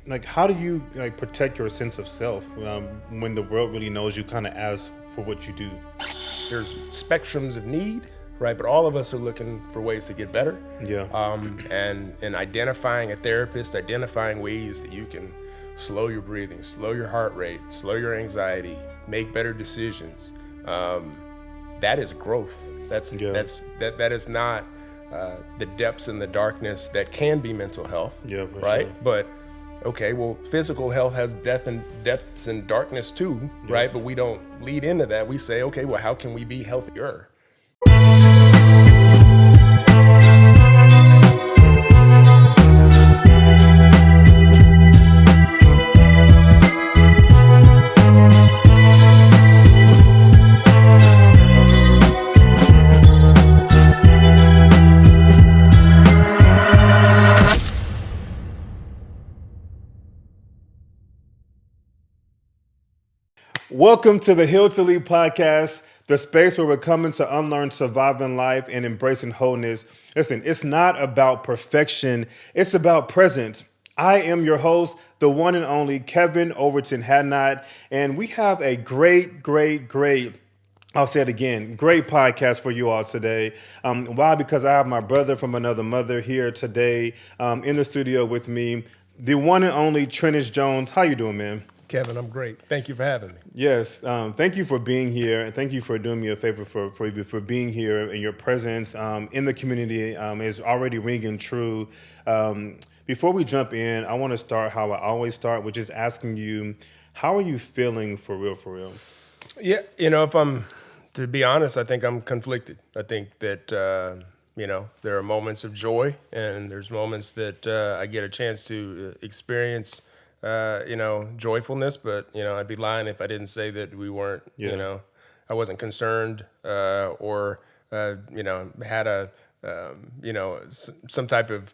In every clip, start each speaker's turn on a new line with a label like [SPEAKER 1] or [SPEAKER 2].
[SPEAKER 1] like how do you like protect your sense of self when the world really knows you kind of as for what you do?
[SPEAKER 2] There's spectrums of need, right? But all of us are looking for ways to get better.
[SPEAKER 1] Yeah.
[SPEAKER 2] And identifying a therapist, identifying ways that you can slow your breathing, slow your heart rate, slow your anxiety, make better decisions. That is growth. That is not the depths and the darkness that can be mental health.
[SPEAKER 1] Yeah, for
[SPEAKER 2] right.
[SPEAKER 1] sure.
[SPEAKER 2] But okay, well, physical health has depths and darkness too, right? But we don't lead into that. We say, okay, well, how can we be healthier?
[SPEAKER 1] Welcome to the Hill to Lead podcast, the space where we're coming to unlearn surviving life and embracing wholeness. Listen, it's not about perfection, it's about presence. I am your host, the one and only Kevin Overton-Hadnot, and we have a great, I'll say it again, great podcast for you all today. Why? Because I have my brother from another mother here today in the studio with me, the one and only Trennis Jones. How you doing, man?
[SPEAKER 2] Kevin, I'm great. Thank you for having me.
[SPEAKER 1] Yes, thank you for being here, and thank you for doing me a favor for being here. And your presence in the community is already ringing true. Before we jump in, I want to start how I always start, which is asking you, how are you feeling for real?
[SPEAKER 2] Yeah, if I'm to be honest, I think I'm conflicted. I think that there are moments of joy, and there's moments that I get a chance to experience. Joyfulness, but, I'd be lying if I didn't say that we weren't, I wasn't concerned or had a, some type of,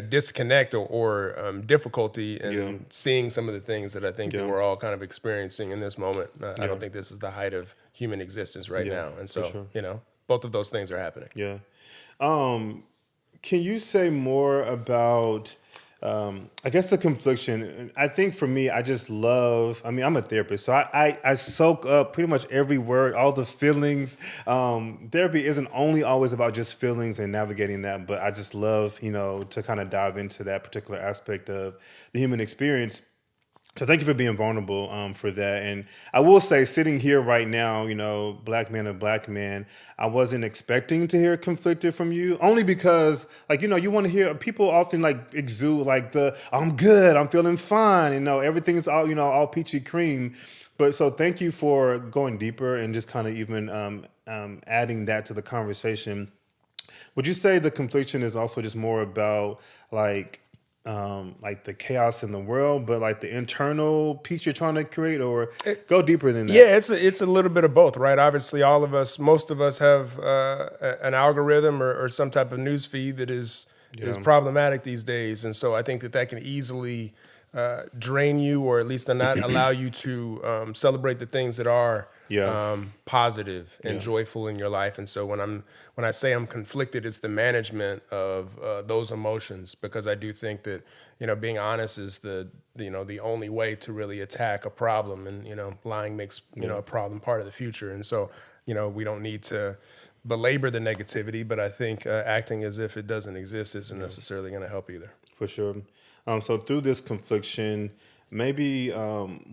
[SPEAKER 2] disconnect or difficulty in seeing some of the things that I think that we're all kind of experiencing in this moment. I don't think this is the height of human existence right now. And so, both of those things are happening.
[SPEAKER 1] Yeah. Can you say more about... I guess the confliction, I think for me, I'm a therapist, so I soak up pretty much every word, all the feelings. Therapy isn't only always about just feelings and navigating that, but I just love, to kind of dive into that particular aspect of the human experience. So thank you for being vulnerable for that. And I will say, sitting here right now, black man to black man, I wasn't expecting to hear conflicted from you, only because, you want to hear, people often exude I'm good, I'm feeling fine, everything's all peachy cream. But so thank you for going deeper and just kind of even adding that to the conversation. Would you say the confliction is also just more about the chaos in the world, but the internal peace you're trying to create, or go deeper than that?
[SPEAKER 2] Yeah, it's a little bit of both, right? Obviously, most of us have an algorithm or some type of news feed that is problematic these days, and so I think that can easily drain you, or at least not allow you to celebrate the things that are positive and joyful in your life. And so when I say I'm conflicted, it's the management of those emotions, because I do think that being honest is the only way to really attack a problem, and lying makes a problem part of the future. And so we don't need to belabor the negativity, but I think acting as if it doesn't exist isn't necessarily going to help either.
[SPEAKER 1] For sure. So through this confliction, maybe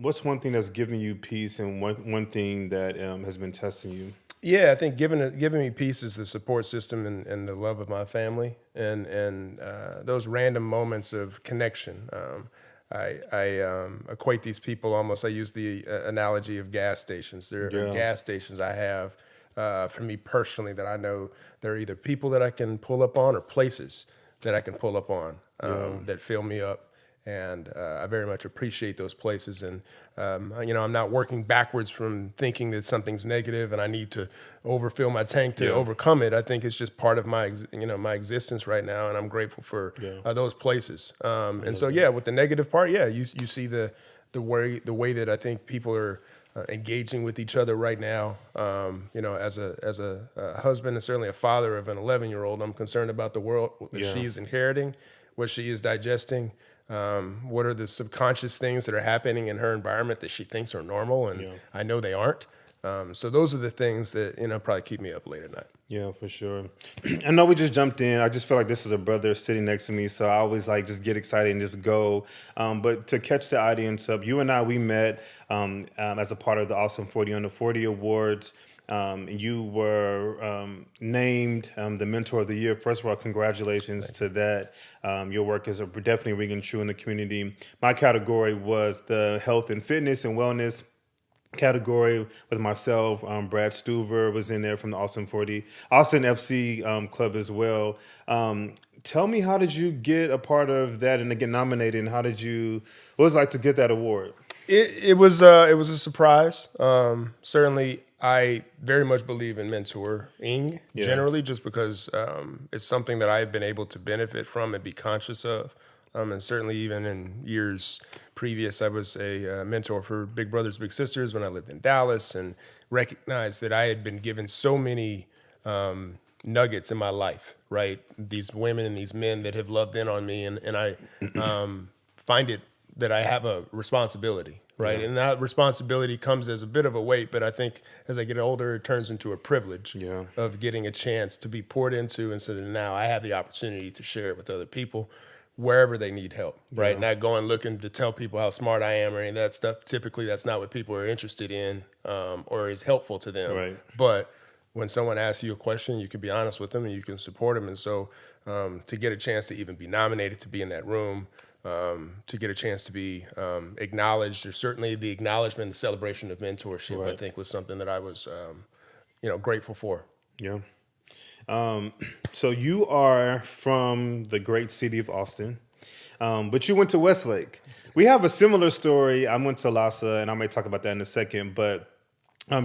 [SPEAKER 1] what's one thing that's giving you peace, and one thing that has been testing you?
[SPEAKER 2] Yeah, I think giving me peace is the support system and the love of my family, and those random moments of connection. I equate these people almost. I use the analogy of gas stations. There are gas stations I have for me personally that I know there are either people that I can pull up on or places that I can pull up on that fill me up. And I very much appreciate those places. And, I'm not working backwards from thinking that something's negative and I need to overfill my tank to overcome it. I think it's just part of my existence right now. And I'm grateful for those places. And so, with the negative part, you see the way that I think people are engaging with each other right now. As a husband and certainly a father of an 11-year-old, I'm concerned about the world that she is inheriting, what she is digesting. What are the subconscious things that are happening in her environment that she thinks are normal, and I know they aren't. So those are the things that probably keep me up late at night.
[SPEAKER 1] Yeah, for sure. I know we just jumped in. I just feel like this is a brother sitting next to me, so I always like just get excited and just go. But to catch the audience up, you and I, we met as a part of the Awesome 40 Under 40 Awards. And you were named the Mentor of the Year. First of all, congratulations to that. Your work is definitely ringing true in the community. My category was the Health and Fitness and Wellness category with myself. Brad Stuver was in there from the Austin FC club as well. Tell me, how did you get a part of that and to get nominated, and what was it like to get that award?
[SPEAKER 2] It was a surprise. Certainly, I very much believe in mentoring generally, just because it's something that I've been able to benefit from and be conscious of. And certainly even in years previous, I was a mentor for Big Brothers Big Sisters when I lived in Dallas, and recognized that I had been given so many nuggets in my life, right? These women and these men that have loved in on me, and I find it that I have a responsibility, right? And that responsibility comes as a bit of a weight, but I think as I get older, it turns into a privilege of getting a chance to be poured into, and so that now I have the opportunity to share it with other people wherever they need help, right? Not going looking to tell people how smart I am or any of that stuff. Typically, that's not what people are interested in or is helpful to them.
[SPEAKER 1] Right.
[SPEAKER 2] But when someone asks you a question, you can be honest with them and you can support them. And so to get a chance to even be nominated to be in that room, to get a chance to be acknowledged, or certainly the acknowledgement, the celebration of mentorship, I think was something that I was, grateful for.
[SPEAKER 1] Yeah. So you are from the great city of Austin, but you went to Westlake. We have a similar story. I went to LASA, and I may talk about that in a second, but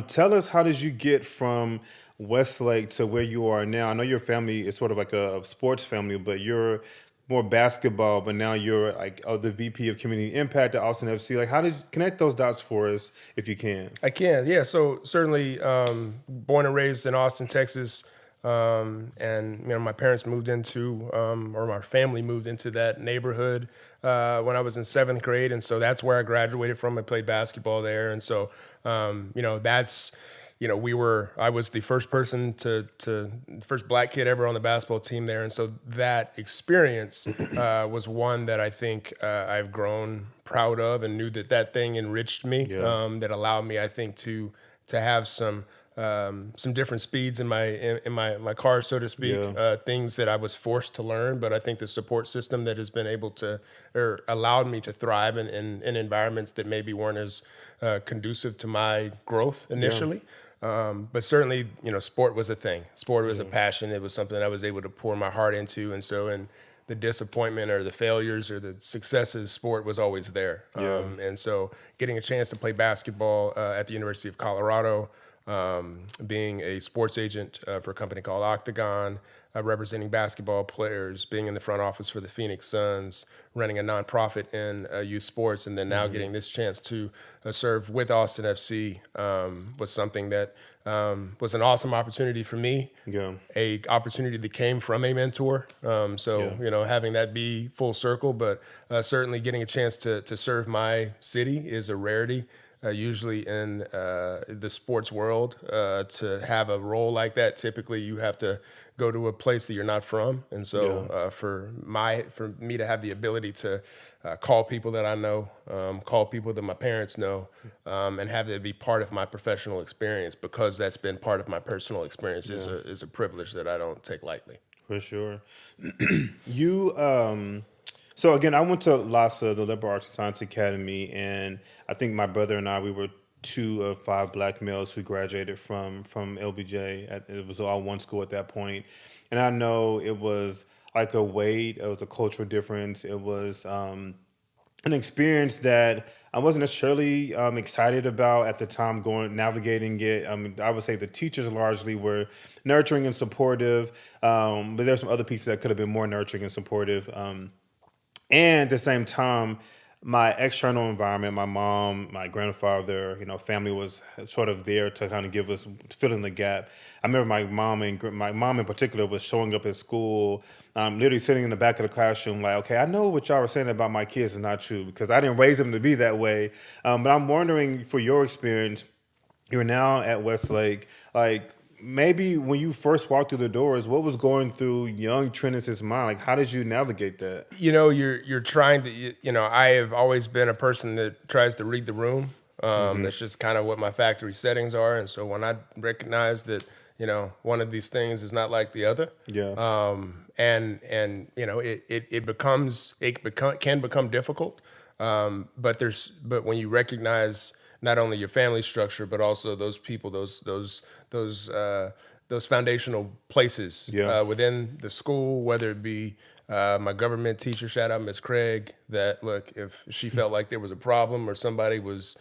[SPEAKER 1] tell us, how did you get from Westlake to where you are now? I know your family is sort of like a sports family, but you're more basketball, but now you're like the VP of Community Impact at Austin FC. Like, how did you connect those dots for us, if you can?
[SPEAKER 2] I can, yeah. So certainly born and raised in Austin, Texas. And my parents moved into, or my family moved into that neighborhood when I was in 7th grade, and so that's where I graduated from. I played basketball there, and so that's I was the first person the first black kid ever on the basketball team there, and so that experience was one that I think I've grown proud of, and knew that thing enriched me, that allowed me, I think, to have some different speeds in my car, so to speak, things that I was forced to learn. But I think the support system that has been able to, or allowed me to thrive in environments that maybe weren't as conducive to my growth initially. But certainly, sport was a thing. Sport was a passion. It was something I was able to pour my heart into. And so in the disappointment or the failures or the successes, sport was always there. And so getting a chance to play basketball at the University of Colorado, being a sports agent for a company called Octagon, representing basketball players, being in the front office for the Phoenix Suns, running a nonprofit in youth sports, and then now getting this chance to serve with Austin FC was something that was an awesome opportunity for me. A opportunity that came from a mentor. Having that be full circle, but certainly getting a chance to serve my city is a rarity. Usually in the sports world, to have a role like that, typically you have to go to a place that you're not from. And so for me to have the ability to call people that I know, call people that my parents know, and have that be part of my professional experience, because that's been part of my personal experience, is a privilege that I don't take lightly.
[SPEAKER 1] For sure. So again, I went to LASA, the Liberal Arts and Science Academy, and I think my brother and I, we were 2 of 5 black males who graduated from LBJ. It was all one school at that point. And I know it was like a weight, it was a cultural difference. It was an experience that I wasn't necessarily excited about at the time, navigating it. I would say the teachers largely were nurturing and supportive, but there's some other pieces that could have been more nurturing and supportive. And at the same time, my external environment, my mom, my grandfather, family was sort of there to kind of give us fill in the gap. I remember my mom in particular was showing up at school, literally sitting in the back of the classroom, like, okay, I know what y'all were saying about my kids is not true because I didn't raise them to be that way. But I'm wondering, for your experience, you're now at Westlake, like maybe when you first walked through the doors, what was going through young Trennis's mind? Like, how did you navigate that?
[SPEAKER 2] You're trying to, I have always been a person that tries to read the room. That's just kind of what my factory settings are. And so when I recognize that, one of these things is not like the other,
[SPEAKER 1] Yeah.
[SPEAKER 2] and can become difficult. But when you recognize not only your family structure, but also those people, those foundational places
[SPEAKER 1] Yeah.
[SPEAKER 2] within the school, whether it be my government teacher, shout out Miss Craig, that look, if she felt like there was a problem or somebody was,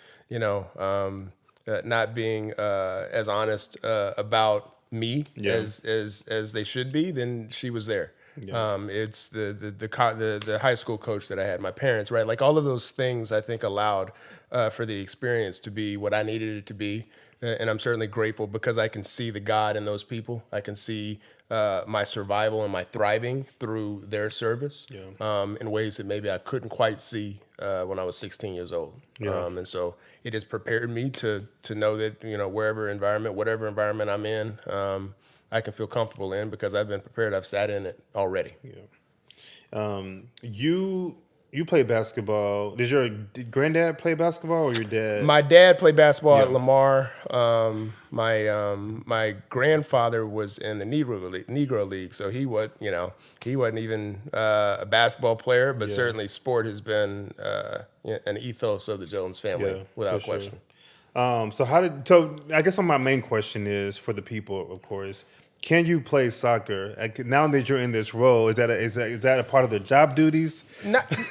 [SPEAKER 2] not being as honest about me
[SPEAKER 1] Yeah.
[SPEAKER 2] as they should be, then she was there.
[SPEAKER 1] Yeah.
[SPEAKER 2] It's the high school coach that I had, my parents, right? Like all of those things, I think allowed for the experience to be what I needed it to be, and I'm certainly grateful because I can see the God in those people. I can see my survival and my thriving through their service in ways that maybe I couldn't quite see when I was 16 years old.
[SPEAKER 1] Yeah.
[SPEAKER 2] And so it has prepared me to know that whatever environment I'm in. I can feel comfortable in because I've been prepared. I've sat in it already.
[SPEAKER 1] Yeah. You play basketball. Did your granddad play basketball or your dad?
[SPEAKER 2] My dad played basketball at
[SPEAKER 1] Yeah.
[SPEAKER 2] Lamar. My grandfather was in the Negro League, so he wasn't even a basketball player, but
[SPEAKER 1] Yeah.
[SPEAKER 2] certainly sport has been an ethos of the Jones family,
[SPEAKER 1] Yeah,
[SPEAKER 2] without
[SPEAKER 1] for sure.
[SPEAKER 2] question.
[SPEAKER 1] So I guess my main question is for the people, of course. Can you play soccer? Like, now that you're in this role, is that a part of the job duties?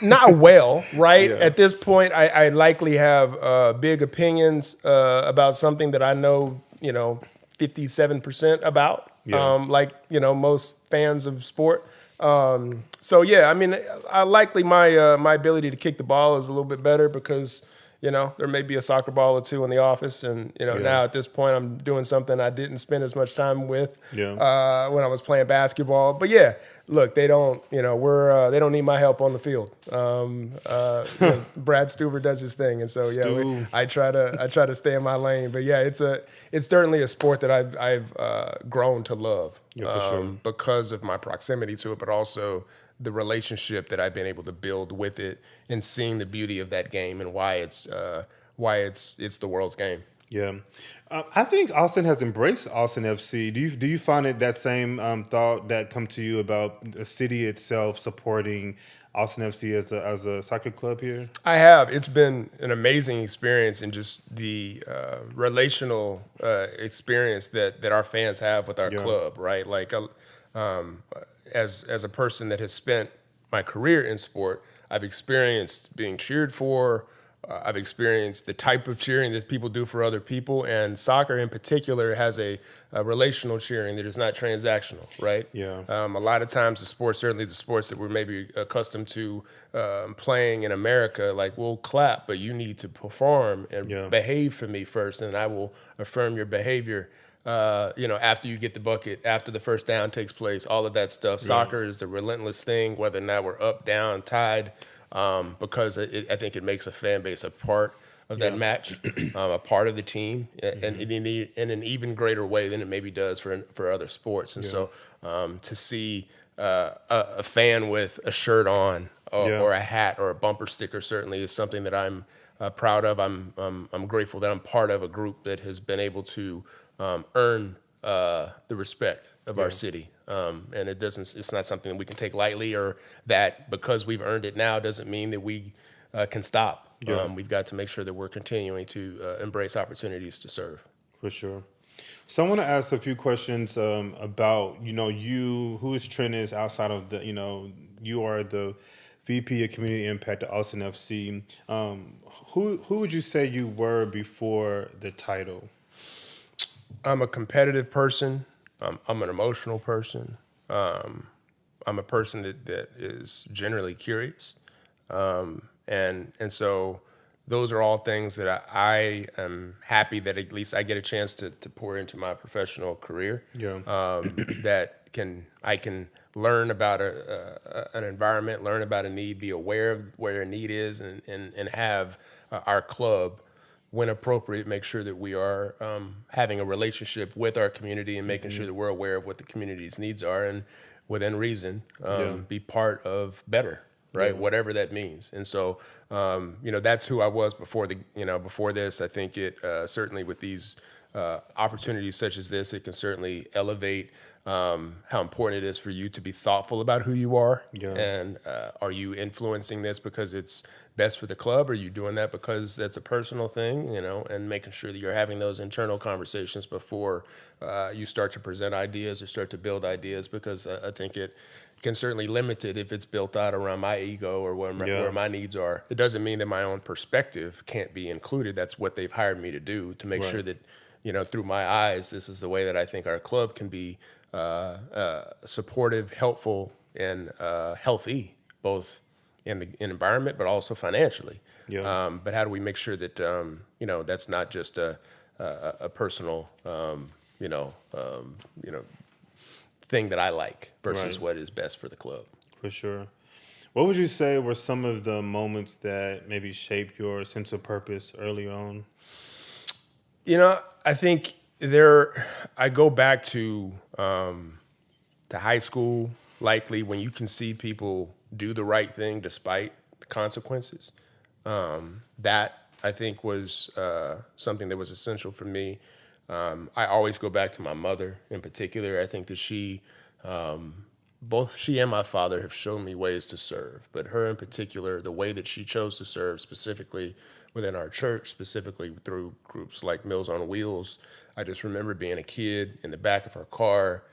[SPEAKER 2] Not well, right?
[SPEAKER 1] Yeah.
[SPEAKER 2] At this point, I likely have big opinions about something that I know, 57% about,
[SPEAKER 1] Yeah.
[SPEAKER 2] like, most fans of sport. So, yeah, I mean, I likely my ability to kick the ball is a little bit better because, there may be a soccer ball or two in the office. And, now at this point, I'm doing something I didn't spend as much time with when I was playing basketball. But, yeah, look, they don't, they don't need my help on the field. Brad Stuver does his thing. And so, yeah,
[SPEAKER 1] Stu.
[SPEAKER 2] I try to stay in my lane. But, yeah, it's certainly a sport that I've grown to love
[SPEAKER 1] For sure.
[SPEAKER 2] because of my proximity to it, but also the relationship that I've been able to build with it and seeing the beauty of that game and why it's the world's game.
[SPEAKER 1] Yeah. I think Austin has embraced Austin FC. Do you find it that same thought that come to you about the city itself supporting Austin FC as a soccer club here?
[SPEAKER 2] I have. It's been an amazing experience and just the relational experience that our fans have with our club, right? Like, as a person that has spent my career in sport, I've experienced being cheered for. I've experienced the type of cheering that people do for other people, and soccer in particular has a relational cheering that is not transactional, right?
[SPEAKER 1] Yeah.
[SPEAKER 2] A lot of times certainly the sports that we're maybe accustomed to playing in America, like we'll clap, but you need to perform and behave for me first, and I will affirm your behavior. After you get the bucket, after the first down takes place, all of that stuff. Soccer is the relentless thing, whether or not we're up, down, tied, because I think it makes a fan base a part of that match, a part of the team, and in an even greater way than it maybe does for other sports. And so to see a fan with a shirt on or a hat or a bumper sticker certainly is something that I'm proud of. I'm grateful that I'm part of a group that has been able to earn the respect of our city, and it's not something that we can take lightly, or that because we've earned it now doesn't mean that we can stop. We've got to make sure that we're continuing to embrace opportunities to serve.
[SPEAKER 1] For sure. So I want to ask a few questions about you. Who is Trennis outside of the you are the VP of Community Impact at Austin FC. Who would you say you were before the title?
[SPEAKER 2] I'm a competitive person. I'm an emotional person. I'm a person that is generally curious. And And so those are all things that I am happy that at least I get a chance to pour into my professional career.
[SPEAKER 1] Yeah.
[SPEAKER 2] That I can learn about an environment, learn about a need, be aware of where a need is, and have our club, when appropriate, make sure that we are having a relationship with our community and making sure that we're aware of what the community's needs are, and within reason, be part of better, right? Whatever that means. And so, that's who I was before before this. I think it certainly with these opportunities such as this, it can certainly elevate how important it is for you to be thoughtful about who you are. And are you influencing this because it's best for the club? Or are you doing that because that's a personal thing, and making sure that you're having those internal conversations before you start to present ideas or start to build ideas, because I think it can certainly limit it if it's built out around my ego or where my needs are. It doesn't mean that my own perspective can't be included. That's what they've hired me to do, to make sure that, through my eyes, this is the way that I think our club can be supportive, helpful, and healthy, both in the environment, but also financially. But how do we make sure that that's not just a personal thing that I like versus what is best for the club?
[SPEAKER 1] For sure. What would you say were some of the moments that maybe shaped your sense of purpose early on?
[SPEAKER 2] I think I go back to high school, likely, when you can see people do the right thing despite the consequences. That, I think, was something that was essential for me. I always go back to my mother in particular. I think that both she and my father have shown me ways to serve, but her in particular, the way that she chose to serve, specifically within our church, specifically through groups like Meals on Wheels. I just remember being a kid in the back of her car,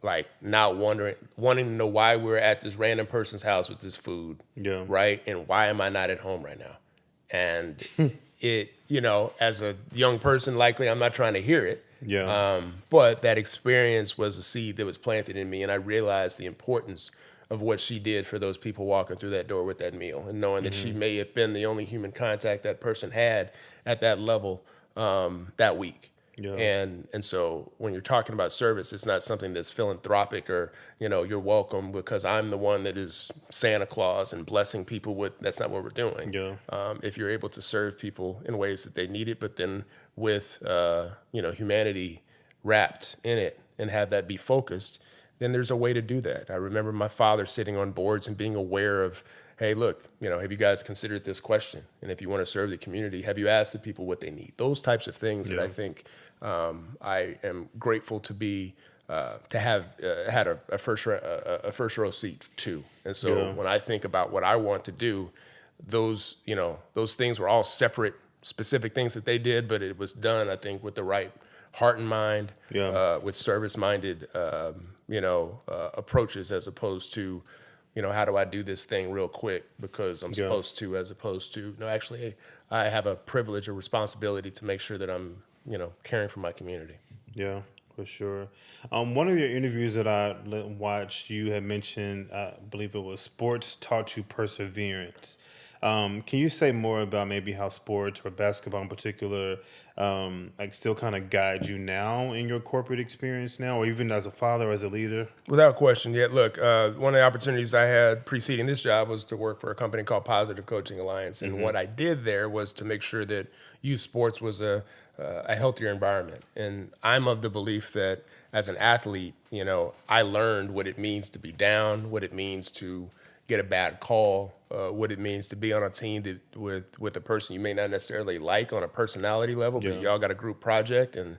[SPEAKER 2] like not wanting to know why we were at this random person's house with this food, right? And why am I not at home right now? And it, as a young person, likely I'm not trying to hear it. But that experience was a seed that was planted in me, and I realized the importance of what she did for those people walking through that door with that meal, and knowing that she may have been the only human contact that person had at that level that week. And so when you're talking about service, it's not something that's philanthropic or, you're welcome because I'm the one that is Santa Claus and blessing people with. That's not what we're doing. If you're able to serve people in ways that they need it, but then with, humanity wrapped in it, and have that be focused, then there's a way to do that. I remember my father sitting on boards and being aware of, hey, look, have you guys considered this question? And if you want to serve the community, have you asked the people what they need? Those types of things that I think I am grateful to be to have had a first row seat to. And so when I think about what I want to do, those things were all separate, specific things that they did, but it was done, I think, with the right heart and mind, with service-minded approaches, as opposed to, how do I do this thing real quick because I'm supposed to, as opposed to, no, actually, I have a privilege or responsibility to make sure that I'm, caring for my community.
[SPEAKER 1] Yeah, for sure. One of your interviews that I watched, you had mentioned, I believe it was sports taught you perseverance. Can you say more about maybe how sports, or basketball in particular, still kind of guide you now in your corporate experience now, or even as a father, as a leader?
[SPEAKER 2] Without question. Yeah, look, one of the opportunities I had preceding this job was to work for a company called Positive Coaching Alliance. And what I did there was to make sure that youth sports was a healthier environment. And I'm of the belief that as an athlete, I learned what it means to be down, what it means to get a bad call, what it means to be on a team with a person you may not necessarily like on a personality level, but y'all got a group project, and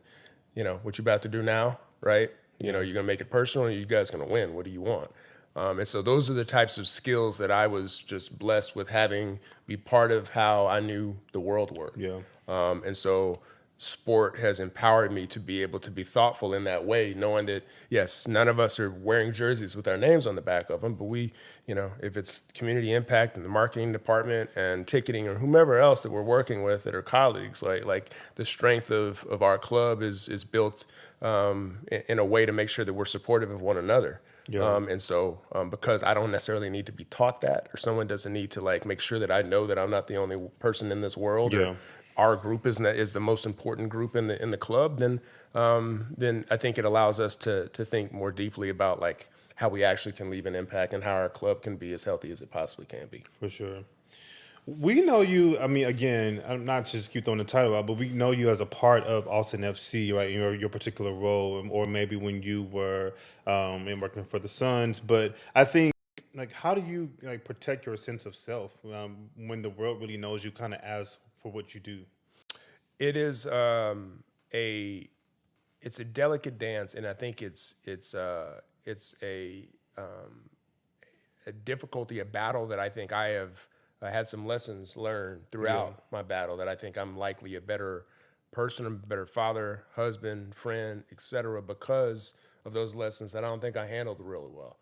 [SPEAKER 2] what you about to do now, right? You're gonna make it personal, and you guys gonna win. What do you want? And so those are the types of skills that I was just blessed with having be part of how I knew the world worked. And so sport has empowered me to be able to be thoughtful in that way, knowing that, yes, none of us are wearing jerseys with our names on the back of them, but we, if it's community impact and the marketing department and ticketing or whomever else that we're working with that are colleagues, like the strength of our club is built in a way to make sure that we're supportive of one another.
[SPEAKER 1] Yeah.
[SPEAKER 2] And so because I don't necessarily need to be taught that, or someone doesn't need to like make sure that I know that I'm not the only person in this world, or
[SPEAKER 1] Yeah.
[SPEAKER 2] our group is the most important group in the club, then I think it allows us to think more deeply about like how we actually can leave an impact and how our club can be as healthy as it possibly can be.
[SPEAKER 1] For sure. We know you. I mean, again, I'm not just keep throwing the title out, but we know you as a part of Austin FC, right? Your particular role, or maybe when you were in working for the Suns. But I think, like, how do you like protect your sense of self when the world really knows you kind of as for what you do?
[SPEAKER 2] It is a it's a delicate dance, and I think it's a difficulty, a battle that I think I have had some lessons learned
[SPEAKER 1] Yeah.
[SPEAKER 2] throughout my battle that I think I'm likely a better person, a better father, husband, friend, etc. because of those lessons that I don't think I handled really well.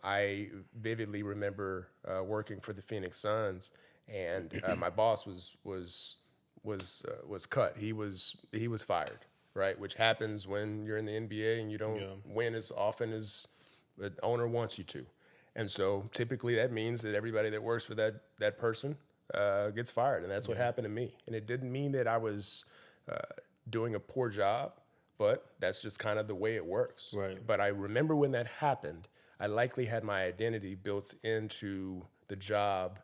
[SPEAKER 2] I vividly remember working for the Phoenix Suns, and my boss was cut. He was fired, right? Which happens when you're in the NBA and you don't
[SPEAKER 1] Yeah.
[SPEAKER 2] win as often as the owner wants you to. And so typically that means that everybody that works for that person gets fired, and that's what happened to me. And it didn't mean that I was uh, doing a poor job, but that's just kind of the way it works.
[SPEAKER 1] Right.
[SPEAKER 2] But I remember when that happened, I likely had my identity built into the job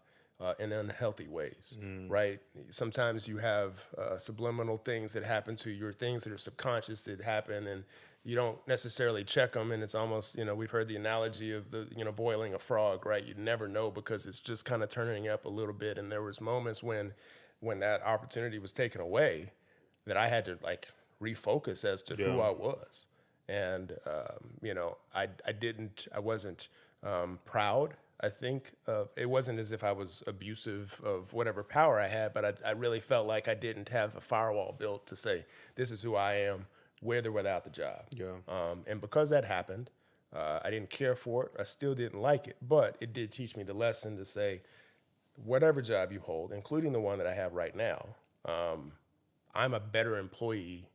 [SPEAKER 2] in unhealthy ways, right? Sometimes you have subliminal things that happen to you, or things that are subconscious that happen, and you don't necessarily check them. And it's almost, we've heard the analogy of boiling a frog, right? You never know because it's just kind of turning up a little bit. And there was moments when that opportunity was taken away that I had to like refocus as to who
[SPEAKER 1] Yeah.
[SPEAKER 2] I was. And I wasn't proud. I think it wasn't as if I was abusive of whatever power I had, but I really felt like I didn't have a firewall built to say this is who I am, with or without the job.
[SPEAKER 1] Yeah.
[SPEAKER 2] And because that happened, I didn't care for it. I still didn't like it, but it did teach me the lesson to say, whatever job you hold, including the one that I have right now, I'm a better employee.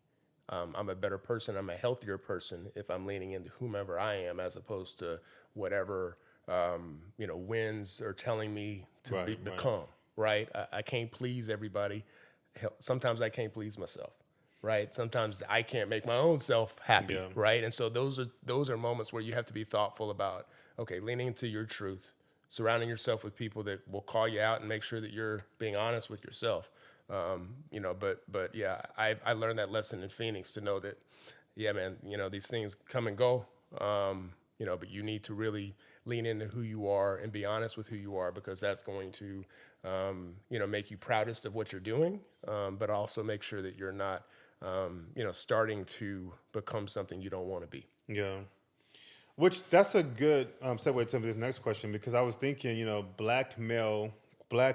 [SPEAKER 2] I'm a better person. I'm a healthier person if I'm leaning into whomever I am, as opposed to whatever wins are telling me to
[SPEAKER 1] Right. Right.
[SPEAKER 2] become. Right? I can't please everybody. Sometimes I can't please myself. Right? Sometimes I can't make my own self happy.
[SPEAKER 1] Yeah.
[SPEAKER 2] Right? And so those are moments where you have to be thoughtful about, okay, leaning into your truth, surrounding yourself with people that will call you out and make sure that you're being honest with yourself. But yeah, I learned that lesson in Phoenix to know that, yeah, man, these things come and go, but you need to really lean into who you are and be honest with who you are, because that's going to, make you proudest of what you're doing, but also make sure that you're not, starting to become something you don't want to be.
[SPEAKER 1] Yeah. Which that's a good segue to this next question, because I was thinking, black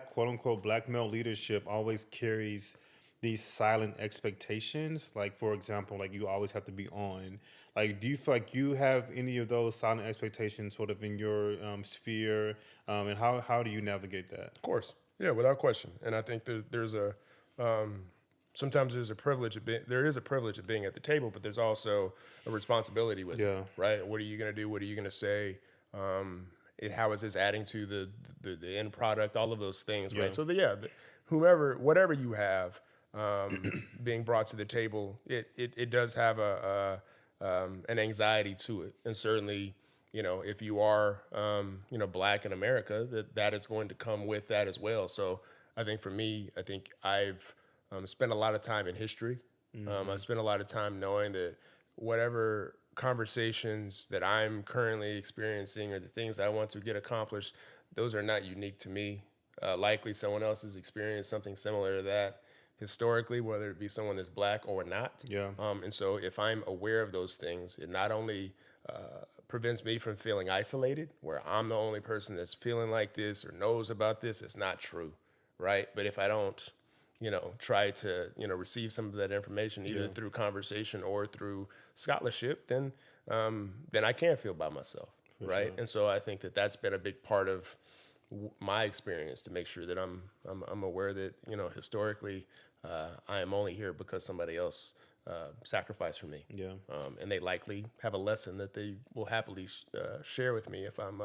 [SPEAKER 1] quote unquote black male leadership always carries these silent expectations. Like, for example, like you always have to be on. Like, do you feel like you have any of those silent expectations sort of in your sphere? And how do you navigate that?
[SPEAKER 2] Of course. Yeah, without question. And I think sometimes there is a privilege of being at the table, but there's also a responsibility with
[SPEAKER 1] Yeah.
[SPEAKER 2] it, right? What are you going to do? What are you going to say? How is this adding to the end product? All of those things,
[SPEAKER 1] Yeah.
[SPEAKER 2] right? So whatever you have being brought to the table, it does have an anxiety to it, and certainly, if you are, black in America, that is going to come with that as well. So I think for me, I think I've spent a lot of time in history. I've spent a lot of time knowing that whatever conversations that I'm currently experiencing or the things I want to get accomplished, those are not unique to me. Likely someone else has experienced something similar to that historically, whether it be someone that's black or not.
[SPEAKER 1] Yeah.
[SPEAKER 2] And so if I'm aware of those things, it not only prevents me from feeling isolated, where I'm the only person that's feeling like this or knows about this. It's not true, right? But if I don't, try to, receive some of that information either through conversation or through scholarship, then I can't feel by myself, right?
[SPEAKER 1] sure.
[SPEAKER 2] And so I think that that's been a big part of my experience, to make sure that I'm aware that historically I am only here because somebody else sacrifice for me.
[SPEAKER 1] Yeah.
[SPEAKER 2] And they likely have a lesson that they will happily share with me if I'm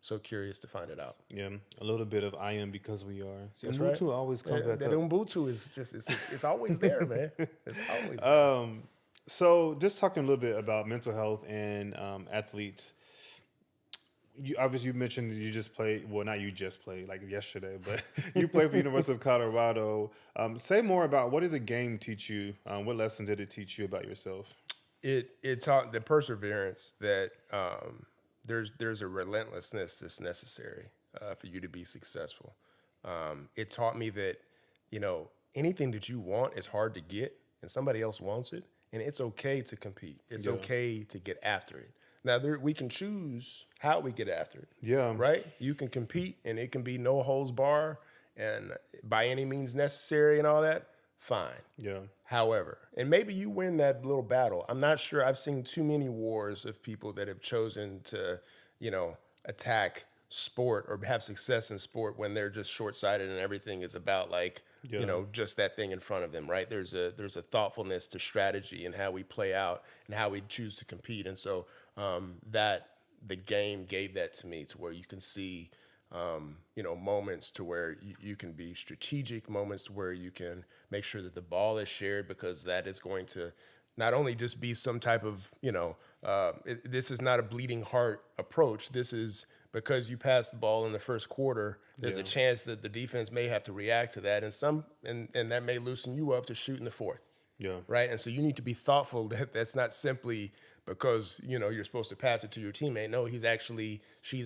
[SPEAKER 2] so curious to find it out.
[SPEAKER 1] Yeah, a little bit of I am because we are. See,
[SPEAKER 2] That's
[SPEAKER 1] Ubuntu
[SPEAKER 2] right.
[SPEAKER 1] always comes back
[SPEAKER 2] That
[SPEAKER 1] up.
[SPEAKER 2] Ubuntu is just, it's always there, man. It's always there.
[SPEAKER 1] So, just talking a little bit about mental health and athletes. You obviously you mentioned you just played. Well, not you just played like yesterday, but you played for University of Colorado. Say more about what did the game teach you? What lessons did it teach you about yourself?
[SPEAKER 2] It taught the perseverance that there's a relentlessness that's necessary for you to be successful. It taught me that, anything that you want is hard to get and somebody else wants it, and it's okay to compete. It's okay to get after it. Now, we can choose how we get after it.
[SPEAKER 1] Yeah.
[SPEAKER 2] Right? You can compete, and it can be no holds bar and by any means necessary and all that. Fine.
[SPEAKER 1] Yeah.
[SPEAKER 2] However, and maybe you win that little battle. I'm not sure. I've seen too many wars of people that have chosen to, attack sport or have success in sport when they're just short-sighted and everything is about just that thing in front of them, right? There's a thoughtfulness to strategy and how we play out and how we choose to compete. And so that the game gave that to me, to where you can see moments to where you can be strategic, moments to where you can make sure that the ball is shared, because that is going to not only just be some type of, this is not a bleeding heart approach. This is because you passed the ball in the first quarter, there's a chance that the defense may have to react to that, and that may loosen you up to shoot in the fourth.
[SPEAKER 1] Yeah.
[SPEAKER 2] Right. And so you need to be thoughtful that that's not simply because, you're supposed to pass it to your teammate. No, she's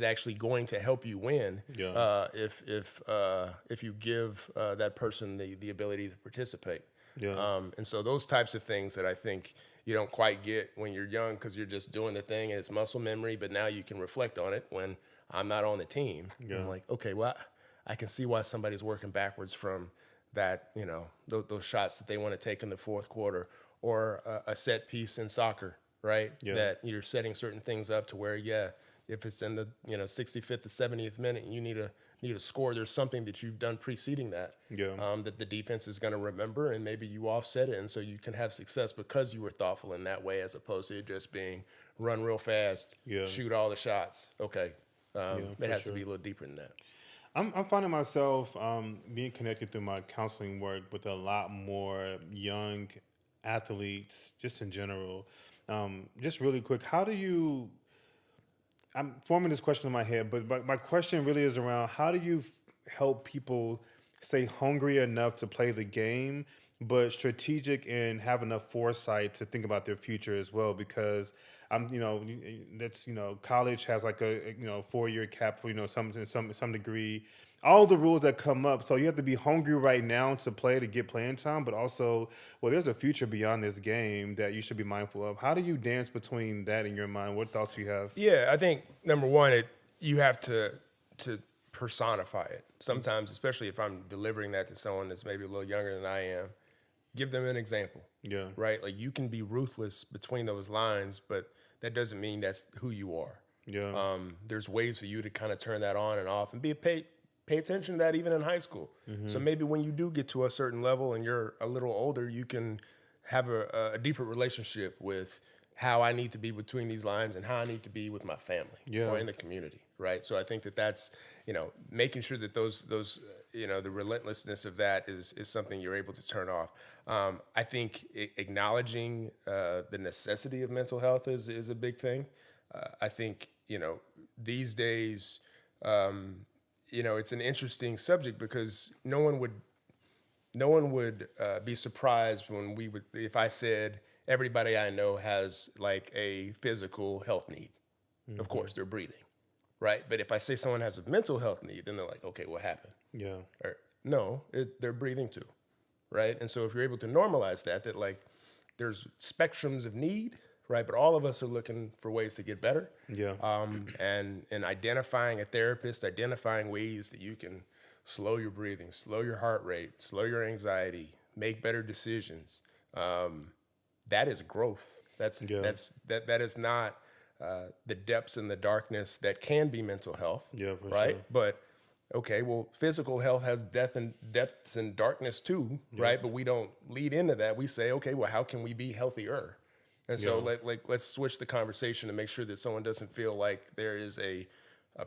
[SPEAKER 2] actually going to help you win.
[SPEAKER 1] Yeah.
[SPEAKER 2] If you give that person the ability to participate.
[SPEAKER 1] Yeah.
[SPEAKER 2] And so those types of things that I think you don't quite get when you're young, because you're just doing the thing and it's muscle memory, but now you can reflect on it when I'm not on the team.
[SPEAKER 1] Yeah.
[SPEAKER 2] I'm like, okay, well, I can see why somebody's working backwards from that, those shots that they want to take in the fourth quarter, or a set piece in soccer, right?
[SPEAKER 1] Yeah.
[SPEAKER 2] That you're setting certain things up to where, if it's in the 65th to 70th minute and you need a score, there's something that you've done preceding that, that the defense is going to remember, and maybe you offset it, and so you can have success because you were thoughtful in that way, as opposed to it just being run real fast, shoot all the shots. Okay, it has to be a little deeper than that.
[SPEAKER 1] I'm finding myself being connected through my counseling work with a lot more young athletes, just in general. Just really quick, how do you? I'm forming this question in my head, but my question really is around how do you help people stay hungry enough to play the game, but strategic and have enough foresight to think about their future as well? Because college has like a 4-year cap for some degree. All the rules that come up, so you have to be hungry right now to play, to get playing time, but also, there's a future beyond this game that you should be mindful of. How do you dance between that in your mind? What thoughts do you have?
[SPEAKER 2] Yeah, I think number one, you have to personify it. Sometimes, especially if I'm delivering that to someone that's maybe a little younger than I am, give them an example.
[SPEAKER 1] Yeah.
[SPEAKER 2] Right? Like, you can be ruthless between those lines, but that doesn't mean that's who you are.
[SPEAKER 1] Yeah.
[SPEAKER 2] There's ways for you to kind of turn that on and off, and pay attention to that even in high school. Mm-hmm. So maybe when you do get to a certain level and you're a little older, you can have a deeper relationship with how I need to be between these lines and how I need to be with my family or in the community, right? So I think that's, making sure that those the relentlessness of that is something you're able to turn off. I think acknowledging the necessity of mental health is a big thing. I think, these days, it's an interesting subject, because no one would be surprised if I said everybody I know has like a physical health need. Mm-hmm. Of course, they're breathing, right? But if I say someone has a mental health need, then they're like, okay, what happened?
[SPEAKER 1] Yeah.
[SPEAKER 2] Or, no, they're breathing too, right? And so if you're able to normalize that like there's spectrums of need, right? But all of us are looking for ways to get better.
[SPEAKER 1] Yeah.
[SPEAKER 2] And identifying a therapist, identifying ways that you can slow your breathing, slow your heart rate, slow your anxiety, make better decisions. That is growth. That is not the depths and the darkness that can be mental health.
[SPEAKER 1] Yeah, for
[SPEAKER 2] right?
[SPEAKER 1] sure.
[SPEAKER 2] But Okay, well, physical health has depths and darkness too, right? But we don't lead into that. We say, okay, well, how can we be healthier? And so,
[SPEAKER 1] Yeah.
[SPEAKER 2] let's switch the conversation to make sure that someone doesn't feel like there is a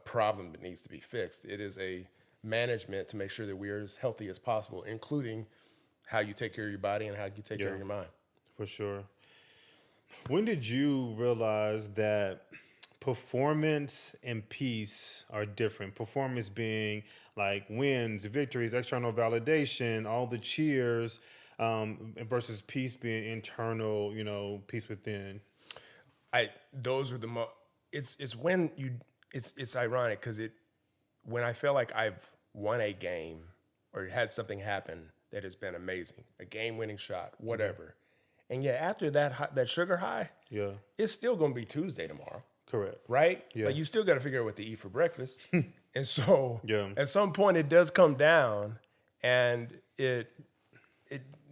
[SPEAKER 2] problem that needs to be fixed. It is a management to make sure that we're as healthy as possible, including how you take care of your body and how you take care of your mind.
[SPEAKER 1] For sure. When did you realize that performance and peace are different? Performance being like wins, victories, external validation, all the cheers, versus peace being internal, peace within.
[SPEAKER 2] Those are it's when you it's ironic because when I feel like I've won a game or had something happen that has been amazing, a game-winning shot, whatever, and yet after that sugar high,
[SPEAKER 1] Yeah.
[SPEAKER 2] it's still gonna be Tuesday tomorrow,
[SPEAKER 1] Correct.
[SPEAKER 2] right?
[SPEAKER 1] Yeah.
[SPEAKER 2] Like you still got to figure out what to eat for breakfast, and so
[SPEAKER 1] Yeah.
[SPEAKER 2] at some point it does come down, and it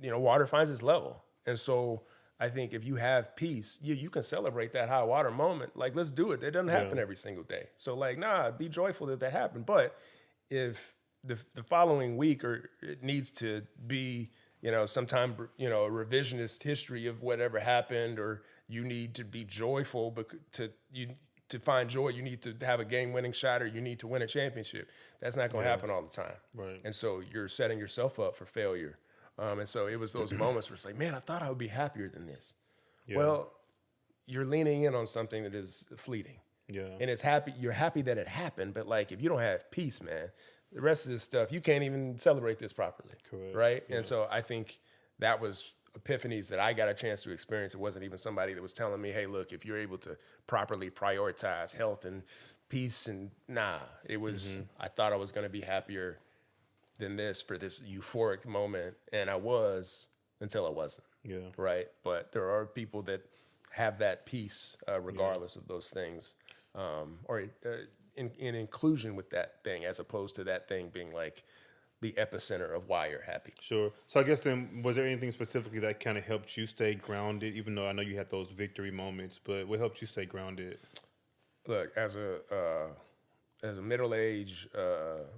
[SPEAKER 2] water finds its level, and so. I think if you have peace, you can celebrate that high water moment. Like, let's do it. It doesn't happen every single day. So, like, be joyful that happened. But if the following week or it needs to be, sometime, a revisionist history of whatever happened, or you need to be joyful to find joy, you need to have a game-winning shot or you need to win a championship. That's not going to happen all the time.
[SPEAKER 1] Right.
[SPEAKER 2] And so you're setting yourself up for failure. And so it was those moments where it's like, man, I thought I would be happier than this. Yeah. Well, you're leaning in on something that is fleeting.
[SPEAKER 1] Yeah.
[SPEAKER 2] And you're happy that it happened, but like if you don't have peace, man, the rest of this stuff, you can't even celebrate this properly.
[SPEAKER 1] Correct.
[SPEAKER 2] Right?
[SPEAKER 1] Yeah.
[SPEAKER 2] And so I think that was epiphanies that I got a chance to experience. It wasn't even somebody that was telling me, hey, look, if you're able to properly prioritize health and peace it was, I thought I was going to be happier than this for this euphoric moment, and I was until I wasn't.
[SPEAKER 1] Yeah.
[SPEAKER 2] Right. But there are people that have that peace regardless of those things, or in inclusion with that thing, as opposed to that thing being like the epicenter of why you're happy.
[SPEAKER 1] Sure. So I guess then, was there anything specifically that kind of helped you stay grounded, even though I know you had those victory moments, but what helped you stay grounded?
[SPEAKER 2] Look, as a middle-aged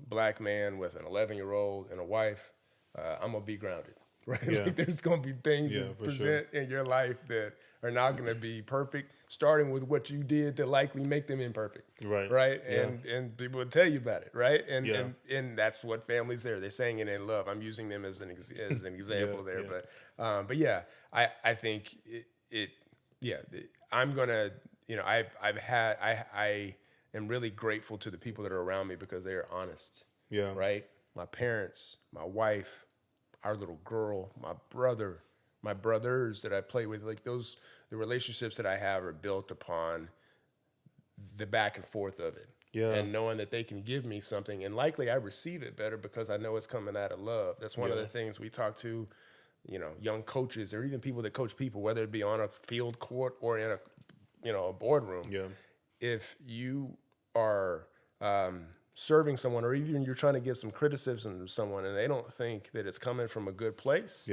[SPEAKER 2] black man with an 11-year-old and a wife, I'm gonna be grounded, right?
[SPEAKER 1] Yeah.
[SPEAKER 2] Like there's gonna be things that present in your life that are not gonna be perfect, starting with what you did to likely make them imperfect, right? And people will tell you about it, right? And that's what family's there. They're saying it in love. I'm using them as an example there, but yeah, I think I'm gonna, I am really grateful to the people that are around me because they are honest.
[SPEAKER 1] Yeah.
[SPEAKER 2] Right? My parents, my wife, our little girl, my brother, my brothers that I play with, like the relationships that I have are built upon the back and forth of it. Yeah. And knowing that they can give me something, and likely I receive it better because I know it's coming out of love. That's one of the things we talk to, young coaches or even people that coach people, whether it be on a field court or in a boardroom. Yeah. If you are serving someone, or even you're trying to give some criticism to someone, and they don't think that it's coming from a good place,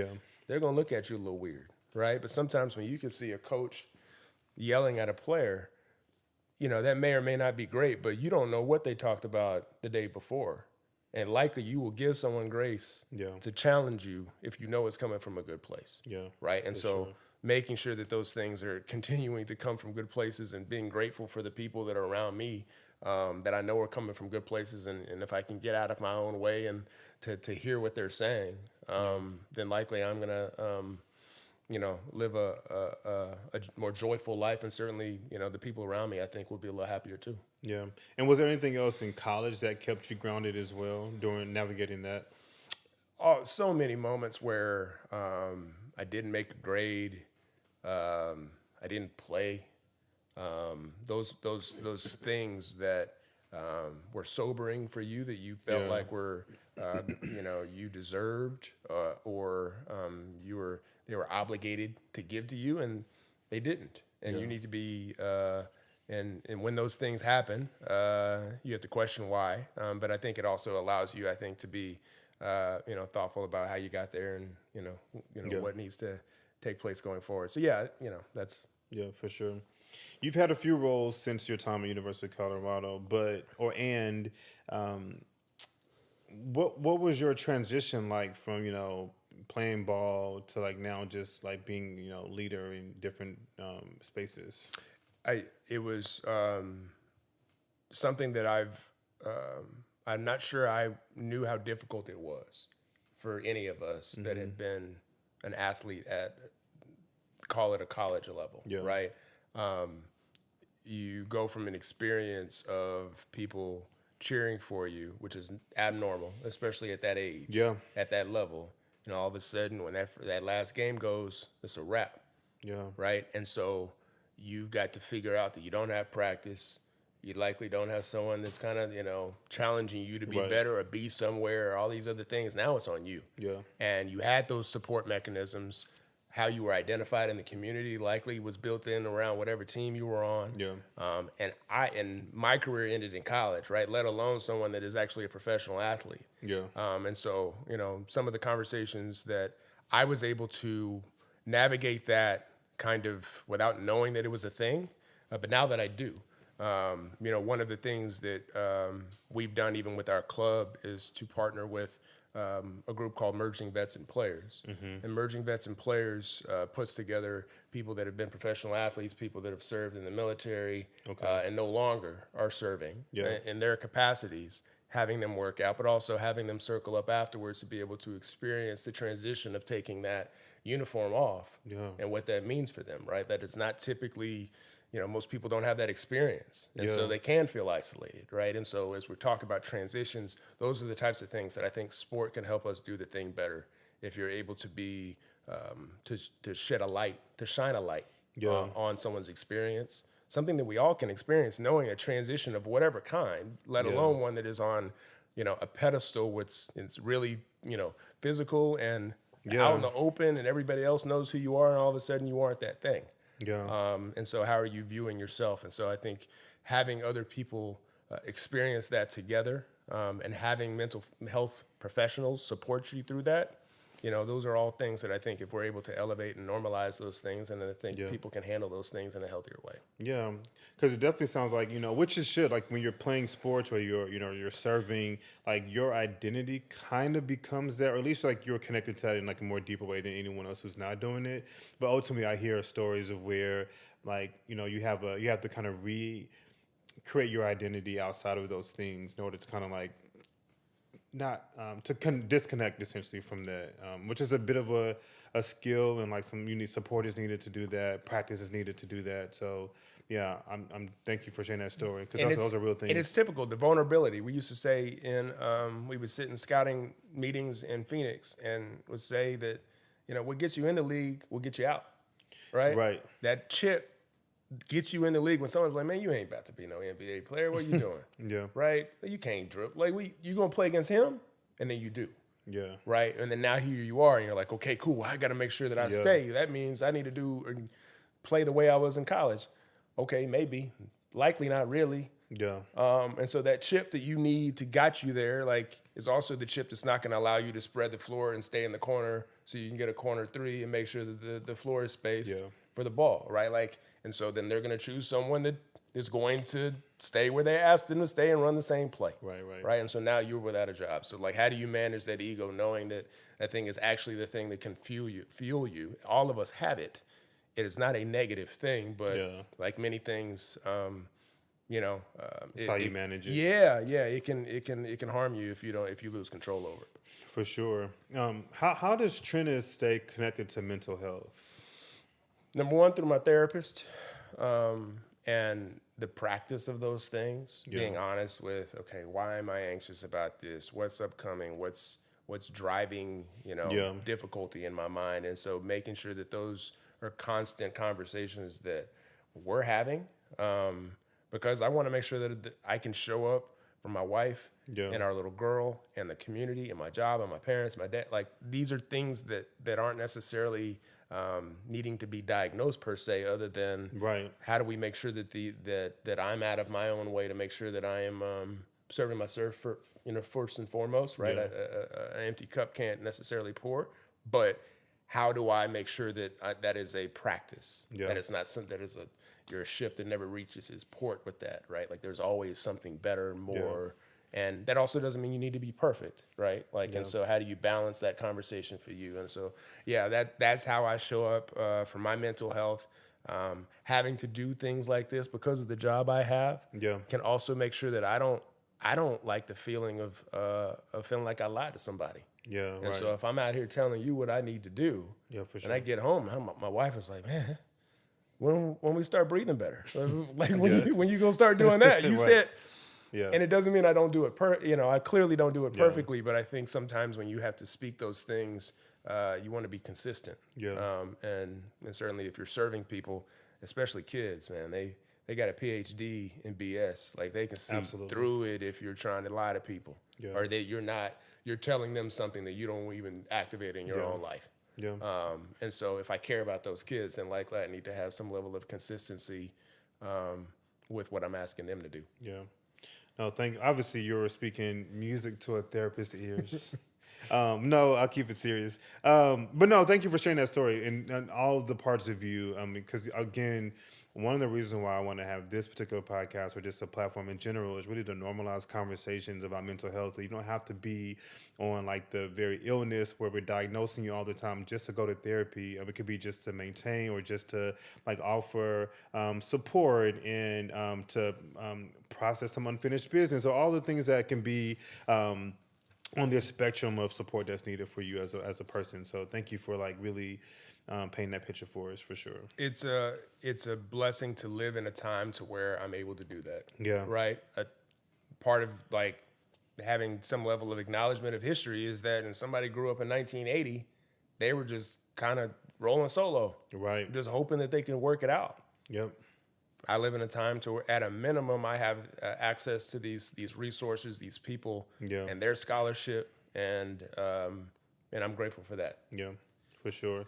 [SPEAKER 2] they're going to look at you a little weird, right? But sometimes when you can see a coach yelling at a player, that may or may not be great, but you don't know what they talked about the day before. And likely you will give someone grace to challenge you if you know it's coming from a good place, right? And so making sure that those things are continuing to come from good places and being grateful for the people that are around me that I know are coming from good places. And if I can get out of my own way and to hear what they're saying, then likely I'm going to, live a more joyful life. And certainly, the people around me, I think, will be a little happier too.
[SPEAKER 1] Yeah. And was there anything else in college that kept you grounded as well during navigating that?
[SPEAKER 2] Oh, so many moments where I didn't make a grade. I didn't play. Those things that were sobering for you, that you felt like were you deserved, or they were obligated to give to you, and they didn't. And you need to be and when those things happen, you have to question why. But I think it also allows you, I think, to be thoughtful about how you got there, and what needs to take place going forward. So that's
[SPEAKER 1] for sure. You've had a few roles since your time at University of Colorado, what was your transition like from playing ball to like now just like being leader in different spaces?
[SPEAKER 2] It was something that I'm not sure I knew how difficult it was for any of us that had been an athlete at, call it a college level,
[SPEAKER 1] Yeah.
[SPEAKER 2] right? You go from an experience of people cheering for you, which is abnormal, especially at that age,
[SPEAKER 1] Yeah.
[SPEAKER 2] at that level. All of a sudden, when that last game goes, it's a wrap,
[SPEAKER 1] Yeah.
[SPEAKER 2] right? And so you've got to figure out that you don't have practice. You likely don't have someone that's kind of, challenging you to be
[SPEAKER 1] Right.
[SPEAKER 2] better or be somewhere or all these other things. Now it's on you.
[SPEAKER 1] Yeah.
[SPEAKER 2] And you had those support mechanisms. How you were identified in the community likely was built in around whatever team you were on.
[SPEAKER 1] Yeah.
[SPEAKER 2] And my career ended in college, right? Let alone someone that is actually a professional athlete.
[SPEAKER 1] Yeah.
[SPEAKER 2] And so, some of the conversations that I was able to navigate that kind of without knowing that it was a thing, but now that I do, one of the things that we've done even with our club is to partner with a group called Merging Vets and Players. And Merging Vets and Players puts together people that have been professional athletes, people that have served in the military and no longer are serving in their capacities, having them work out, but also having them circle up afterwards to be able to experience the transition of taking that uniform off and what that means for them, right? That it's not typically, most people don't have that experience. And so they can feel isolated, right? And so as we're talking about transitions, those are the types of things that I think sport can help us do the thing better. If you're able to be, to shine a light on someone's experience, something that we all can experience, knowing a transition of whatever kind, let alone one that is on, a pedestal, it's really, physical and out in the open and everybody else knows who you are and all of a sudden you aren't that thing. And so how are you viewing yourself? And so I think having other people experience that together and having mental health professionals support you through that, those are all things that I think if we're able to elevate and normalize those things, and I think people can handle those things in a healthier way.
[SPEAKER 1] Yeah, because it definitely sounds like, which it should, like when you're playing sports or you're serving, like your identity kind of becomes that, or at least like you're connected to that in like a more deeper way than anyone else who's not doing it. But ultimately, I hear stories of where like, you have to kind of create your identity outside of those things in order to kind of like not to disconnect essentially from that, which is a bit of a skill, and like some support is needed to do that. Practice is needed to do that. So yeah, I'm thank you for sharing that story, because those are real things.
[SPEAKER 2] And it's typical, the vulnerability. We used to say we would sit in scouting meetings in Phoenix and would say that, what gets you in the league will get you out, right?
[SPEAKER 1] Right.
[SPEAKER 2] That chip gets you in the league when someone's like, man, you ain't about to be no NBA player. What are you doing?
[SPEAKER 1] Yeah.
[SPEAKER 2] Right? You can't dribble. Like, you going to play against him? And then you do.
[SPEAKER 1] Yeah.
[SPEAKER 2] Right? And then now here you are, and you're like, okay, cool. I got to make sure that I stay. That means I need to do or play the way I was in college. Okay, maybe. Likely not really.
[SPEAKER 1] Yeah.
[SPEAKER 2] And so that chip that you need to got you there, like, is also the chip that's not going to allow you to spread the floor and stay in the corner so you can get a corner three and make sure that the floor is spaced for the ball, right? Like, and so then they're going to choose someone that is going to stay where they asked them to stay and run the same play. Right. And so now you're without a job. So like, how do you manage that ego, knowing that that thing is actually the thing that can fuel you? All of us have it. It is not a negative thing, but like many things,
[SPEAKER 1] it's how you manage it.
[SPEAKER 2] Yeah. It can harm you if you lose control over it.
[SPEAKER 1] For sure. How does Trennis stay connected to mental health?
[SPEAKER 2] Number one, through my therapist, and the practice of those things, being honest with, okay, why am I anxious about this? What's upcoming? What's driving, difficulty in my mind? And so making sure that those are constant conversations that we're having, because I want to make sure that I can show up for my wife and our little girl and the community and my job and my parents, my dad. Like, these are things that aren't necessarily needing to be diagnosed per se, other than how do we make sure that I'm out of my own way to make sure that I am serving myself first and foremost, right? An empty cup can't necessarily pour, but how do I make sure that that is a practice, that it's not something that you're a ship that never reaches its port with that, right? Like, there's always something better, more, And that also doesn't mean you need to be perfect, right? Like, and so how do you balance that conversation for you? And so, yeah, that's how I show up for my mental health. Having to do things like this because of the job I have can also make sure that I don't like the feeling of feeling like I lied to somebody.
[SPEAKER 1] Yeah,
[SPEAKER 2] And
[SPEAKER 1] right.
[SPEAKER 2] so if I'm out here telling you what I need to do,
[SPEAKER 1] For sure.
[SPEAKER 2] and I get home, my wife is like, man, when we start breathing better, like when you gonna start doing that? You
[SPEAKER 1] Right.
[SPEAKER 2] said,
[SPEAKER 1] Yeah.
[SPEAKER 2] and it doesn't mean I don't do it I clearly don't do it perfectly, but I think sometimes when you have to speak those things, you want to be consistent. And certainly if you're serving people, especially kids, man, they got a PhD in BS. Like they can see through it if you're trying to lie to people, or that you're telling them something that you don't even activate in your own life. And so if I care about those kids, then likely I need to have some level of consistency with what I'm asking them to do.
[SPEAKER 1] No, obviously you're speaking music to a therapist's ears. No, I'll keep it serious. But no, thank you for sharing that story and all the parts of you. Because again, one of the reasons why I want to have this particular podcast or just a platform in general is really to normalize conversations about mental health. You don't have to be on like the very illness where we're diagnosing you all the time just to go to therapy. It could be just to maintain or just to like offer support and to process some unfinished business or all the things that can be on the spectrum of support that's needed for you as a person. So thank you for like really painting that picture for us for sure.
[SPEAKER 2] It's a blessing to live in a time to where I'm able to do that.
[SPEAKER 1] Yeah.
[SPEAKER 2] Right. A part of like having some level of acknowledgement of history is that when somebody grew up in 1980, they were just kind of rolling solo.
[SPEAKER 1] Right.
[SPEAKER 2] Just hoping that they can work it out.
[SPEAKER 1] Yep.
[SPEAKER 2] I live in a time to where, at a minimum, I have access to these resources, these people, and their scholarship, and I'm grateful for that.
[SPEAKER 1] Yeah, for sure.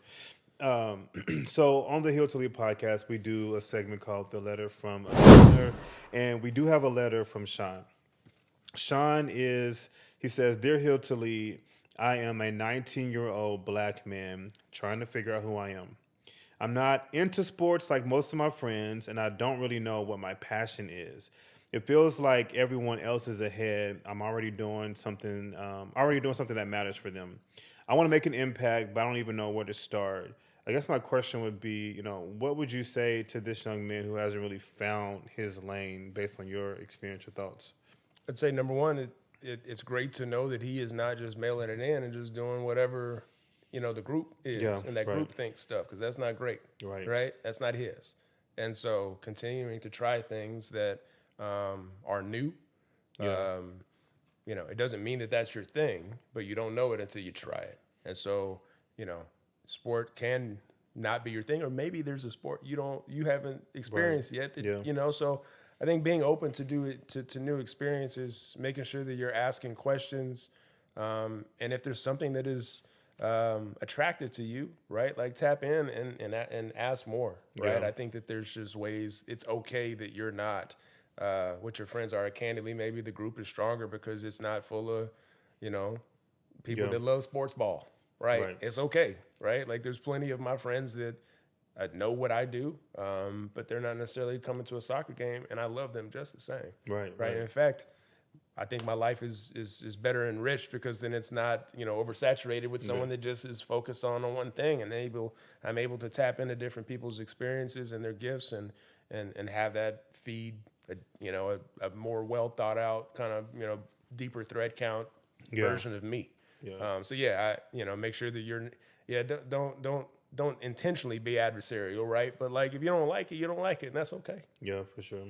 [SPEAKER 1] So on the Heal to Lead podcast, we do a segment called The Letter from a Listener, and we do have a letter from Sean. Sean he says, Dear Heal to Lead, I am a 19-year-old black man trying to figure out who I am. I'm not into sports like most of my friends, and I don't really know what my passion is. It feels like everyone else is ahead. I'm already doing something that matters for them. I want to make an impact, but I don't even know where to start. I guess my question would be, what would you say to this young man who hasn't really found his lane based on your experience or thoughts?
[SPEAKER 2] I'd say number one, it's great to know that he is not just mailing it in and just doing whatever the group is and that group thinks stuff, because that's not great, right? That's not his. And so continuing to try things that are new, it doesn't mean that that's your thing, but you don't know it until you try it. And so, sport can not be your thing, or maybe there's a sport you haven't experienced yet that, so I think being open to do it to new experiences, making sure that you're asking questions, and if there's something that is attractive to you, right? Like tap in and ask more, right? I think that there's just ways. It's okay that you're not what your friends are. Candidly, maybe the group is stronger because it's not full of, people that love sports ball, right? It's okay, right? Like there's plenty of my friends that know what I do, but they're not necessarily coming to a soccer game, and I love them just the same, right? In fact, I think my life is better enriched because then it's not, oversaturated with someone that just is focused on one thing, and I'm able to tap into different people's experiences and their gifts and have that feed a more well thought out kind of, deeper thread count version of me. Make sure that you're, don't intentionally be adversarial, right? But like, if you don't like it, you don't like it, and that's okay.
[SPEAKER 1] Yeah, for sure.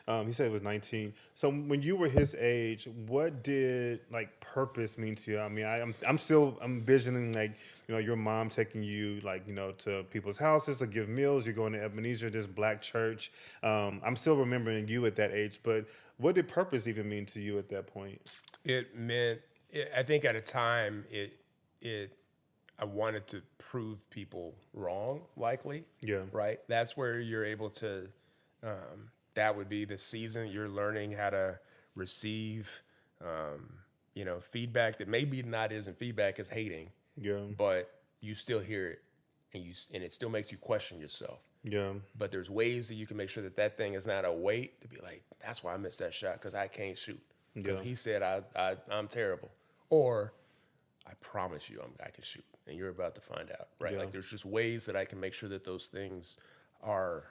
[SPEAKER 1] He said it was 19. So when you were his age, what did like purpose mean to you? I mean, I'm still envisioning like, your mom taking you like, to people's houses to give meals. You're going to Ebenezer, this black church. I'm still remembering you at that age, but what did purpose even mean to you at that point?
[SPEAKER 2] It meant, I think at a time I wanted to prove people wrong, likely. Yeah. Right? That's where you're able to, that would be the season you're learning how to receive, feedback that maybe not isn't feedback, is hating. Yeah. But you still hear it, and it still makes you question yourself. Yeah. But there's ways that you can make sure that thing is not a weight to be like, that's why I missed that shot, because I can't shoot. because
[SPEAKER 1] Yeah.
[SPEAKER 2] he said I'm terrible, or I promise you I can shoot, and you're about to find out, right?
[SPEAKER 1] Yeah.
[SPEAKER 2] Like there's just ways that I can make sure that those things are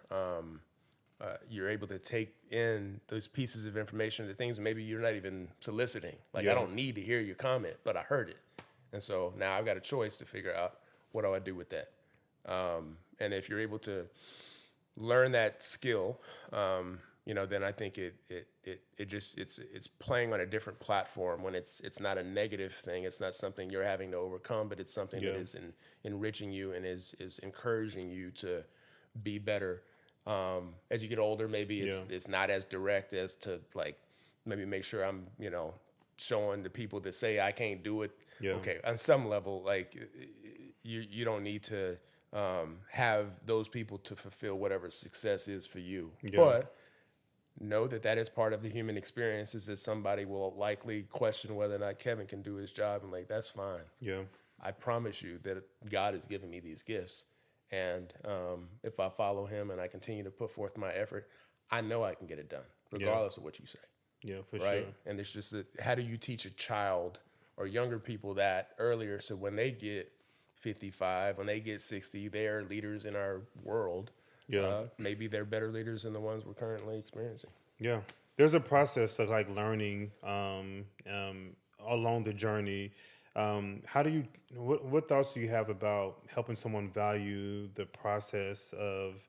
[SPEAKER 2] you're able to take in those pieces of information, the things maybe you're not even soliciting. Like I
[SPEAKER 1] Yeah.
[SPEAKER 2] don't need to hear your comment, but I heard it, and so now I've got a choice to figure out what do I do with that. And if you're able to learn that skill, then I think it's playing on a different platform when it's not a negative thing. It's not something you're having to overcome, but it's something that is enriching you and is encouraging you to be better. As you get older, maybe it's not as direct as to like maybe make sure I'm showing the people that say I can't do it.
[SPEAKER 1] Yeah.
[SPEAKER 2] Okay, on some level, like you don't need to have those people to fulfill whatever success is for you.
[SPEAKER 1] Yeah.
[SPEAKER 2] But know that is part of the human experience, is that somebody will likely question whether or not Kevin can do his job, and like, that's fine.
[SPEAKER 1] Yeah.
[SPEAKER 2] I promise you that God has given me these gifts. And if I follow him and I continue to put forth my effort, I know I can get it done, regardless of what you say.
[SPEAKER 1] Yeah, for
[SPEAKER 2] Right?
[SPEAKER 1] sure.
[SPEAKER 2] And it's just that how do you teach a child or younger people that earlier, so when they get 55, when they get 60, they are leaders in our world.
[SPEAKER 1] Yeah.
[SPEAKER 2] Maybe they're better leaders than the ones we're currently experiencing.
[SPEAKER 1] Yeah. There's a process of like learning along the journey. How do you, what thoughts do you have about helping someone value the process of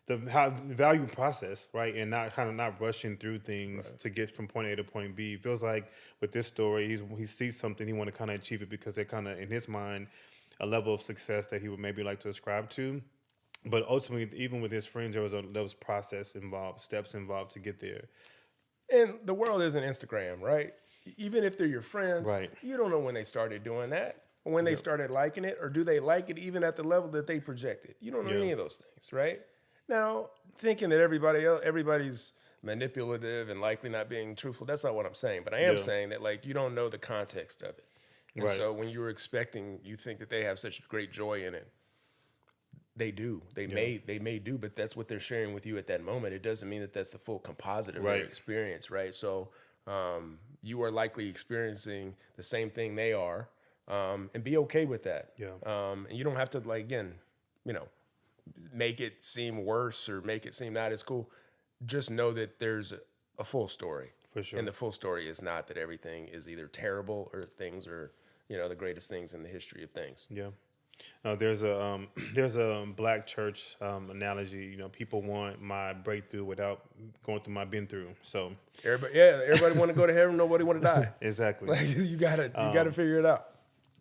[SPEAKER 1] value process, right? And not rushing through things to get from point A to point B. It feels like with this story, he sees something, he want to kind of achieve it because they're kind of, in his mind, a level of success that he would maybe like to ascribe to. But ultimately, even with his friends, there was process involved, steps involved to get there.
[SPEAKER 2] And the world isn't Instagram, right? Even if they're your friends,
[SPEAKER 1] Right.
[SPEAKER 2] you don't know when they started doing that, or when they started liking it, or do they like it even at the level that they projected. You don't know any of those things, right? Now, thinking that everybody's manipulative and likely not being truthful, that's not what I'm saying. But I am saying that, like, you don't know the context of it. And
[SPEAKER 1] Right.
[SPEAKER 2] so when you're expecting, you think that they have such great joy in it. They do. They may do, but that's what they're sharing with you at that moment. It doesn't mean that that's the full composite of their experience, right? So you are likely experiencing the same thing they are, and be okay with that.
[SPEAKER 1] Yeah.
[SPEAKER 2] And you don't have to, like, again, make it seem worse or make it seem not as cool. Just know that there's a full story.
[SPEAKER 1] For sure.
[SPEAKER 2] And the full story is not that everything is either terrible or things are, the greatest things in the history of things.
[SPEAKER 1] Yeah. There's a black church analogy. People want my breakthrough without going through my been through. So
[SPEAKER 2] Everybody want to go to heaven. Nobody want to die.
[SPEAKER 1] exactly.
[SPEAKER 2] Like, you gotta figure it out.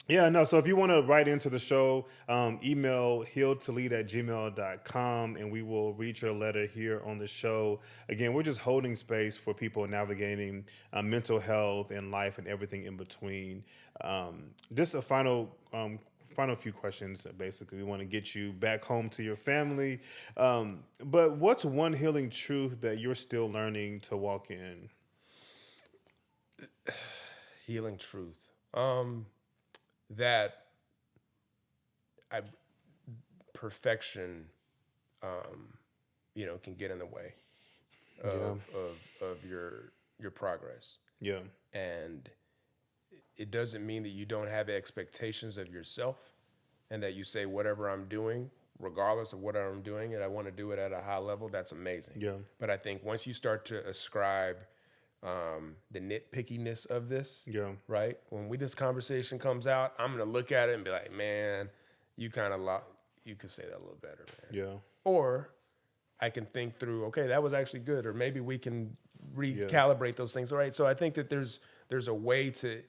[SPEAKER 1] Yeah, no. So if you want to write into the show, email healtolead@gmail.com, and we will read your letter here on the show. Again, we're just holding space for people navigating mental health and life and everything in between. Just a final few questions. Basically, we want to get you back home to your family. But what's one healing truth that you're still learning to walk in?
[SPEAKER 2] Healing truth. That perfection, can get in the way of your progress.
[SPEAKER 1] Yeah.
[SPEAKER 2] And it doesn't mean that you don't have expectations of yourself, and that you say whatever I'm doing, regardless of what I'm doing, and I want to do it at a high level. That's amazing.
[SPEAKER 1] Yeah.
[SPEAKER 2] But I think once you start to ascribe the nitpickiness of this, right? When this conversation comes out, I'm gonna look at it and be like, man, you kind of you could say that a little better, man.
[SPEAKER 1] Yeah.
[SPEAKER 2] Or I can think through, okay, that was actually good, or maybe we can recalibrate those things. All right. So I think that there's a way to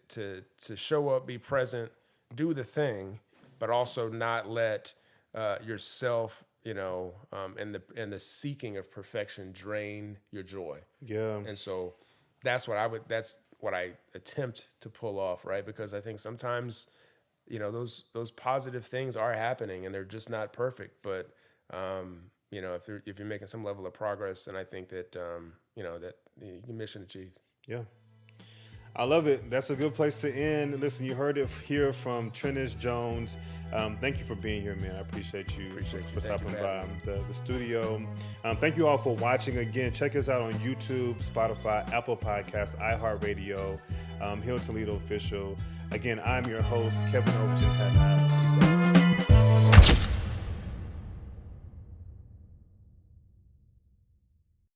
[SPEAKER 2] show up, be present, do the thing, but also not let yourself, and the seeking of perfection drain your joy.
[SPEAKER 1] Yeah.
[SPEAKER 2] And so that's what I attempt to pull off, right? Because I think sometimes, those positive things are happening and they're just not perfect. But if you're making some level of progress, then I think that that your mission achieved.
[SPEAKER 1] Yeah. I love it. That's a good place to end. Listen, you heard it here from Trennis Jones. Thank you for being here, man. I appreciate you for stopping by the studio. Thank you all for watching. Again, check us out on YouTube, Spotify, Apple Podcasts, iHeartRadio, Hill Toledo Official. Again, I'm your host, Kevin Overton-Hadnot. Peace out.